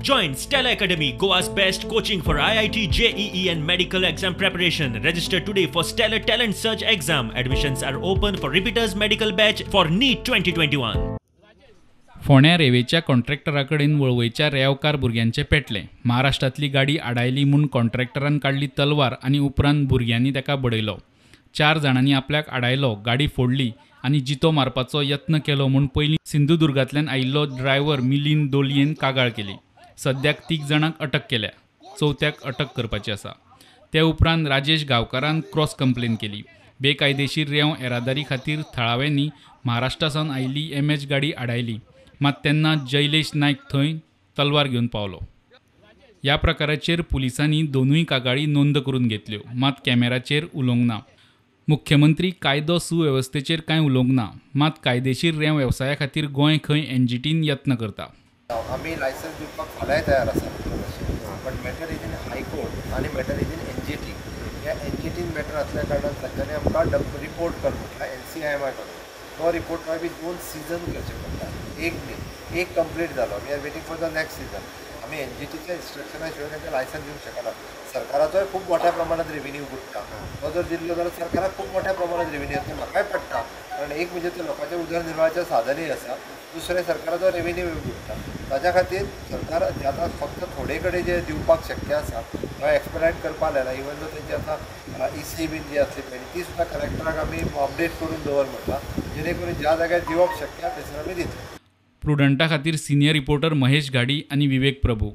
Join Stella Academy, Goa's best coaching for IIT, JEE and medical exam preparation. Register today for Stellar Talent Search exam. Admissions are open for repeaters medical batch for NEET 2021. फोंड्या रेवेच्या कॉन्ट्रॅक्टराकडेन वळवयच्या रेवकार भुरग्यांचे पेटले. महाराष्ट्रातली गाडी आडायली म्हूण कॉन्ट्रॅक्टरान काडली तलवार आनी उपरांत भुरग्यांनी ताका बडयलो. 4 जाणांनी आपल्याक आडायलो, गाडी फोडली आनी जितो मारपाचो यत्न केलो म्हूण पयलीं सिंधुदुर्गांतल्यान आयिल्लो ड्रायव्हर मिलिंद दोलयेन कागाळ केली. सद्याक 3 जाणांक अटक केल्या. 4थ्याक अटक करपाची आसा. ते उपरांत राजेश गांवकारान क्रॉस कंप्लेन केली. बेकायदेशीर रेंव येरादारी खातीर थळाव्यांनी महाराष्ट्रासान आयिल्ली MH गाडी आडायली. मात तेन्ना जैलेश नायक थंय तलवार घेवन पावलो. ह्या प्रकाराचेर पुलिसांनी दोनूय कागाळी नोंद करून घेतल्यो, मात कॅमेराचेर उलोवंक ना. मुख्यमंत्री कायदो सुवेवस्थेचेर कांय उलोवंक ना, मात कायदेशीर रेंव वेवसाया खातीर गोंय खंय NGTन यत्न करता. आमी लायसन्स दिवपाक फाल्यां तयार आसा, पण मॅटर इज इन हायकोर्ट आनी मॅटर इज इन NGT. ह्या NGTन मॅटर आसल्या कारणान तांच्यांनी आमकां रिपोर्ट कर म्हटला NCIMI कडून. तो रिपोर्ट मागीर 2 सीझन करचे पडटा. एक कंप्लीट जालो. We are waiting for the next season. आमी NGTच्या इन्स्ट्रक्शना शिवाय तांकां लायसन्स दिवंक शकना. सरकाराचोय खूब मोठ्या प्रमाणात रेव्हेन्यू बुडटा. तो जर दिल्लो जाल्यार सरकाराक खूब मोठ्या प्रमाणात रेव्हेन्यू येता. म्हाकाय पडटा, कारण एक म्हणजे ते लोकांच्या उदरनिर्वाहाचें साधनय आसा, दुसरें सरकाराचो रेव्हेन्यू बुडटा. ताच्या खातीर सरकार आतां फक्त थोडे कडेन जे दिवपाक शक्य आसा तो एक्सपेडायट करपाक लायला. इवन दो तेंची आतां EC बीन जी आसली पळय ती सुद्दां कलेक्टराक आमी अपडेट करून दवर म्हणटा, जेणे करून ज्या जाग्यार दिवप शक्य थंयसर आमी दितले. प्रुडंटा खातीर सिनियर रिपोर्टर महेश घाडी आनी विवेक प्रभू.